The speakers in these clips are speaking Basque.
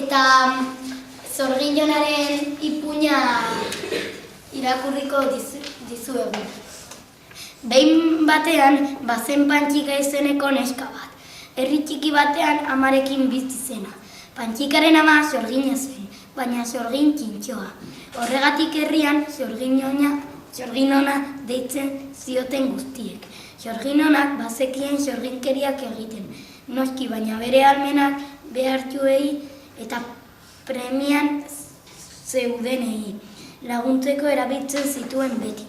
Eta Zorginonaren ipuina irakurriko dizuegu. Behin batean, bazen Pantxika izeneko neska bat. Herri txiki batean amarekin bizi zena. Pantxikaren ama Zorgina zen, baina Zorgin txintxoa. Horregatik herrian Zorginona deitzen zioten guztiek. Zorginonak bazekien zorginkeriak egiten, noski baina bere almenak behartuei eta premian zeudenei laguntzeko erabiltzen zituen beti.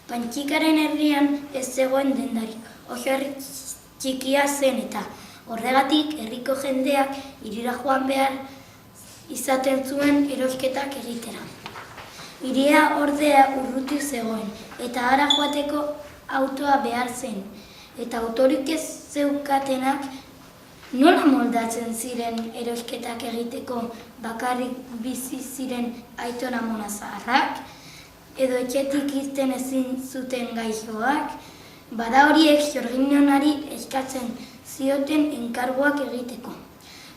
Pantxikaren herrian ez zegoen dendarik, oso herri txikia zen eta horregatik herriko jendeak hirira joan behar izaten zuen erosketak egitera. Hiria ordea urruti zegoen eta hara joateko autoa behar zen, eta autorik ez zeukatenak nola moldatzen ziren erosketak egiteko bakarrik bizi ziren aiton amona zaharrak, edo etxetik irten ezin zuten gaixoak, bada horiek Zorginonari eskatzen zioten enkarguak egiteko.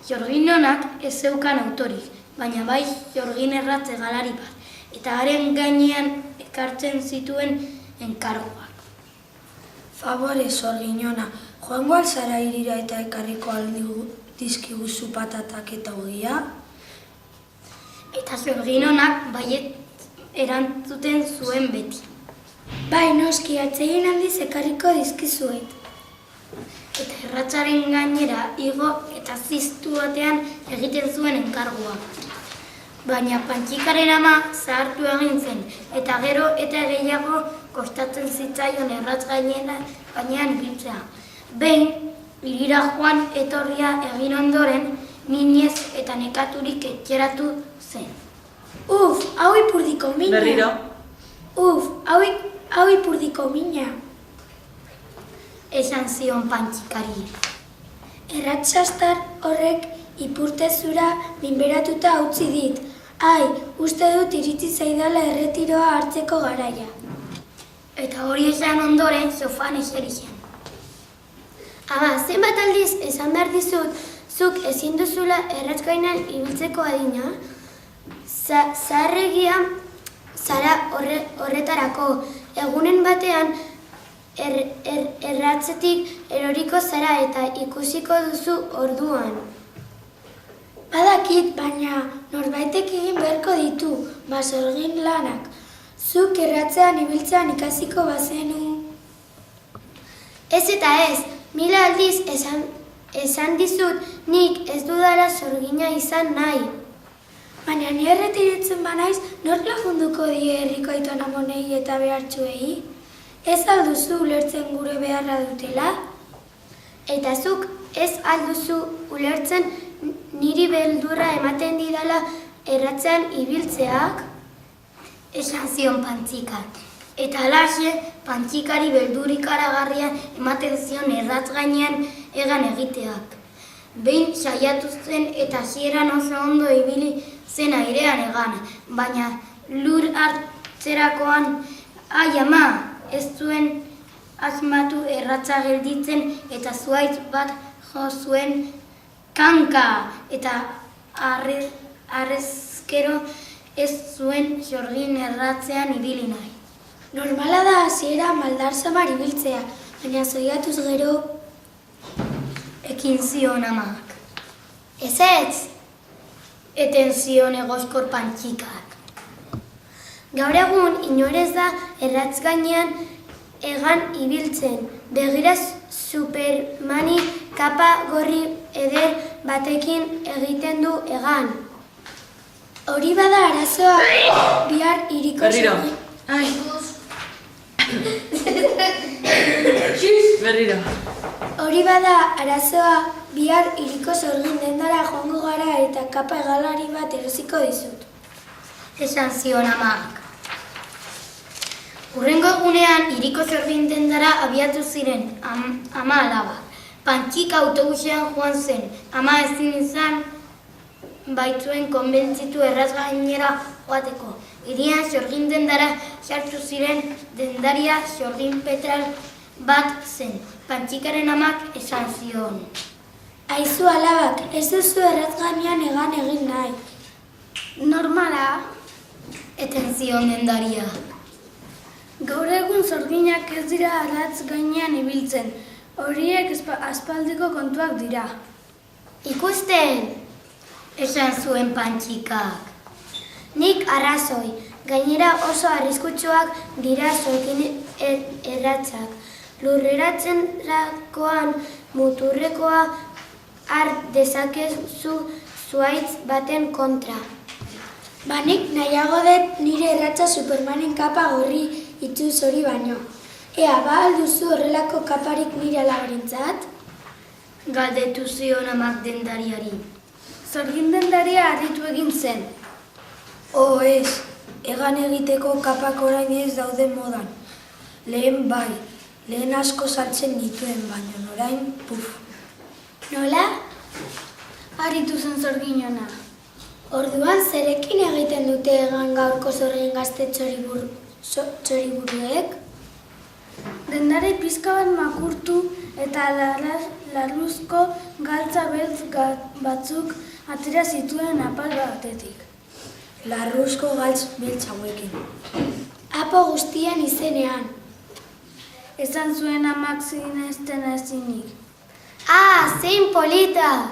Zorginonak ez zeukan autorik, baina bai Zorgin erratze galari bat, eta haren gainean ekartzen zituen enkarguak. Favore, Zorginona, joango alzara hirira eta ekarriko dizkiguzu patatak eta ogia? Eta Zorginonak baiet erantzuten zuen beti. Bai, noski, atsegin handiz ekarriko dizkizuet. Eta erratzaren gainera igo eta ziztu batean egiten zuen enkargua. Baina Pantxikaren ama zahartu egin zen, eta gero eta gehiago kostatzen zitzaion erratz gainean ibiltzea. Behin, hirira joan etorria egin ondoren, minez eta nekaturik etxeratu zen. Uf, hau ipurdiko mina. Berriro. Uf, hau ipurdiko mina. Esan zion Pantxikari. Erratzastar horrek ipurtezura minberatuta utzi dit. Ai, uste dut iritsi zaidala erretiroa hartzeko garaia. Eta hori esan ondoren sofan eseri zen. Ama, zenbat aldiz esan behar dizut, zuk ezin duzula erratzgainan ibiltzeko adina, zaharregia zara horretarako, egunen batean erratzetik eroriko zara eta ikusiko duzu orduan. Badakit, baina norbaitek egin beharko ditu, Zorgin lanak. Zuk erratzean ibiltzean ikasiko bazenu. Ez eta ez, 1000 aldiz esan dizut nik ez dudala Zorgina izan nahi. Baina ni erretiretzen banaiz, nork lagunduko die herriko aiton amonei eta behartsuei? Ez alduzu ulertzen gure beharra dutela? Eta zuk ez alduzu ulertzen niri beldurra ematen didala erratzean ibiltzeak? Esan zion Pantxikak. Eta halaxe, Pantxikari beldurik aragarria ematen zion erratz gainean egan egiteak. Behin saiatu zen eta hasieran oso ondo ibili zen airean egan, baina lur hartzerakoan, ai ama, ez zuen asmatu erratza gelditzen eta zuhaitz bat jo zuen kanka eta arrezkero ez zuen Zorgin erratzean ibili nahi. Normala da hasiera maldar samar ibiltzea, baina zoiatuz gero Ekin zion amak. Ez, Eten zion egoskor Pantxikak. gaur egun inorez da erratz gainean egan ibiltzen. Begira Supermani kapa gorri eder batekin egiten du egan. hori bada arazoa bihar hiriko Berriro. Ai. Berriro. Hori bada arazoa bihar hiriko Zorgin dendara joango gara eta kapa hegalari bat erosiko dizut. Esan zion amak. Hurrengo egunean hiriko Zorgin dendara abiatu ziren ama alaba. Pantxika autobusean joan zen, ama ezin izan baitzuen konbentzitu erraz gainera joateko. Hirian Zorgin dendara sartu ziren dendaria Zorgin Petral bat zen. Pantxikaren amak esan zion. Aizu alabak, ez duzu erraz gainean egan egin nahi. Normala, eten zion dendaria. Gaur egun zorginak ez dira arratz gainean ibiltzen, horiek aspaldiko kontuak dira. Ikusten, Esan zuen Pantxikak. nik arrazoi, gainera oso arriskutsuak dira zorgin erratzak. Lurreratzerakoan muturrekoa har dezakezu zuhaitz baten kontra. Nik nahiago dut nire erratza Supermanen kapa gorri itxuz hori baino. Ea, alduzu horrelako kaparik nire alabarentzat? Galdetu zion amak dendariari. Zorgin dendaria harritu egin zen. Ez, egan egiteko kapak orain ez daude modan. Lehen asko saltzen nituen baino, orain, puf. Nola? Harritu zen zorginona. Orduan zerekin egiten dute egan gaurko zorgin gazte txoriburuek? Dendari pizka bat makurtu eta larruzko galtza beltz batzuk atera zituen apal batetik. Larruzko galtz beltz hauekin. Apo guztien izenean. Esan zuen amak zinezten ezinik. Zein politak!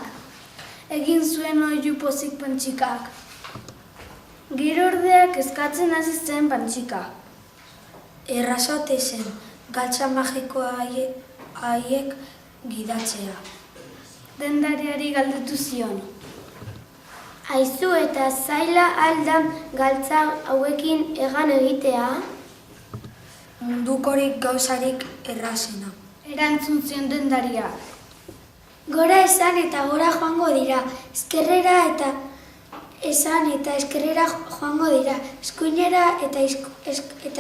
Egin zuen oihu pozik Pantxikak. Gero ordeak eskatzen hasi zen Pantxika. Errazate zen, galtza magiko haiek gidatzea. Dendariari galdetu zion. Aizu eta zaila aldan galtza hauekin egan egitea? Mundukorik gauzarik errazena. Erantzun zion dendaria. Gora esan eta gora joango dira, eskerrera eta esan eta eskerrera joango dira, eskuinera eta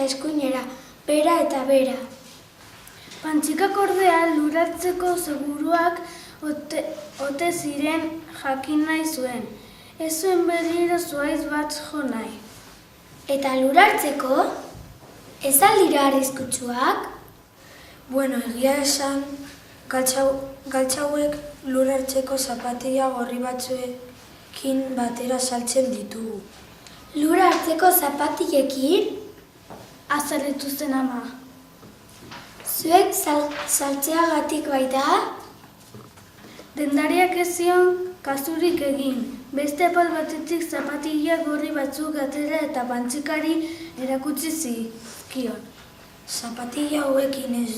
eskuinera, bera eta bera. Pantxikak ordea luratzeko seguruak ote ziren jakin nahi zuen. Ez zuen berriro zuhaitz bat jo nahi. Eta lurartzeko, ez aldira arriskutsuak? Egia esan, galtzauek lurartzeko zapatilla gorri batzuekin batera saltzen ditugu. Lurartzeko zapatillekin? Azaletu zen ama. Zuek saltzeagatik baita? Dendariak ez zion kasurik egin. Beste apal batetik zapatilla gorri batzuk atera eta Pantxikari erakutsi zizkion. Zapatilla hauekin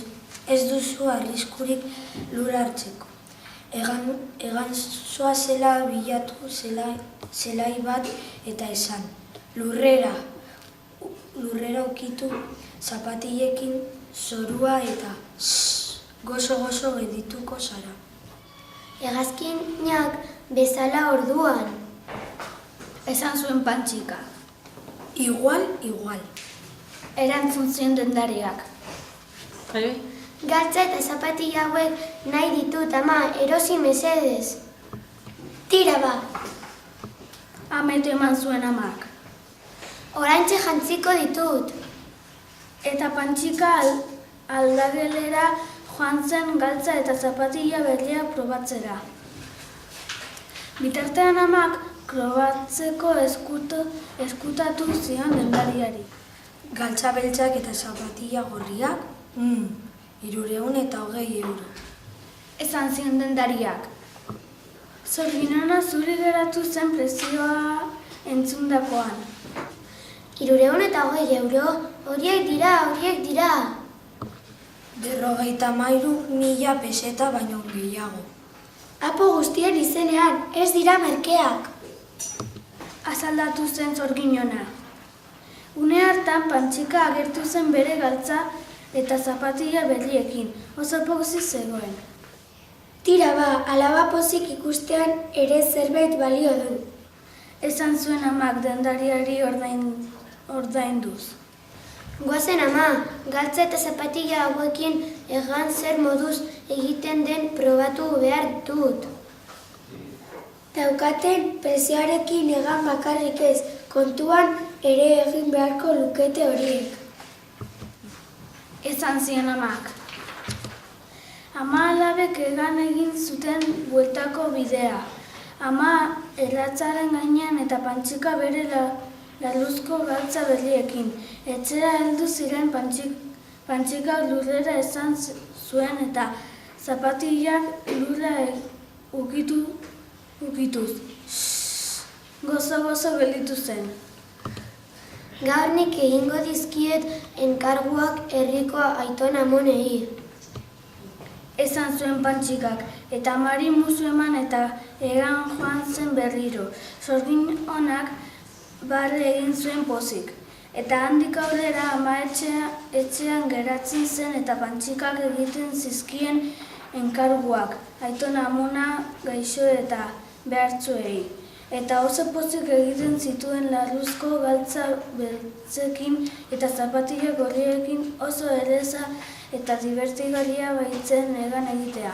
ez duzu arriskurik lurartzeko. Egan zoazela bilatu zelai bat eta esan. Lurrera ukitu zapatillekin zorua eta gozo gedituko zara. Hegazkinak bezala orduan. Esan zuen Pantxika. Igual. Erantzun zion dendariak. Galtza eta zapatilla hauek nahi ditut, ama, erosi mesedez. Tira ba! Ametu eman zuen amak. Oraintxe jantziko ditut. Eta Pantxika aldagelera joan zen galtza eta zapatilla berria probatzera. Bitartean amak probatzeko eskutatu zion dendariari. Galtza beltzak eta zapatilla gorriak? 320 euro. Esan zion dendariak. Zorginona zuri geratu zen prezioa entzundakoan. 320 euro? Horiek dira. 53.000 peseta baino gehiago. Apo guztien izenean, ez dira merkeak. Azaldatu zen zorginona. Une hartan Pantxika agertu zen bere galtza eta zapatilla berriekin, oso pozik zegoen. Tira ba, alaba pozik ikustean ere zerbait balio du. Esan zuen amak dendariari ordainduz. Goazen ama, galtza eta zapatilla hauekin egan zer moduz egiten den probatu behar dut. Daukaten prezioarekin egan bakarrik ez, kontuan ere egin beharko lukete horiek. Esan zion amak. Ama alabek egan egin zuten bueltako bidea. Ama erratzaren gainean eta Pantxika bere laluzko galtza berriekin. Etxera heldu ziren Pantxikak lurrera esan zuen eta zapatillak lurra ukituz. Gozo gelditu zen. Gaur nik egingo dizkiet enkarguak herriko aiton amonei. Esan zuen Pantxikak, eta amari musu eman eta egan joan zen berriro. Sorgin onak barre egin zuen pozik. Eta handik aurrera ama etxean geratzen zen eta Pantxikak egiten zizkien enkarguak, aiton amona gaixo eta behartzuei. Eta oso pozik egiten zituen larruzko galtza beltzekin eta zapatilla gorriekin oso erreza eta divertigarria baitzen egan egitea.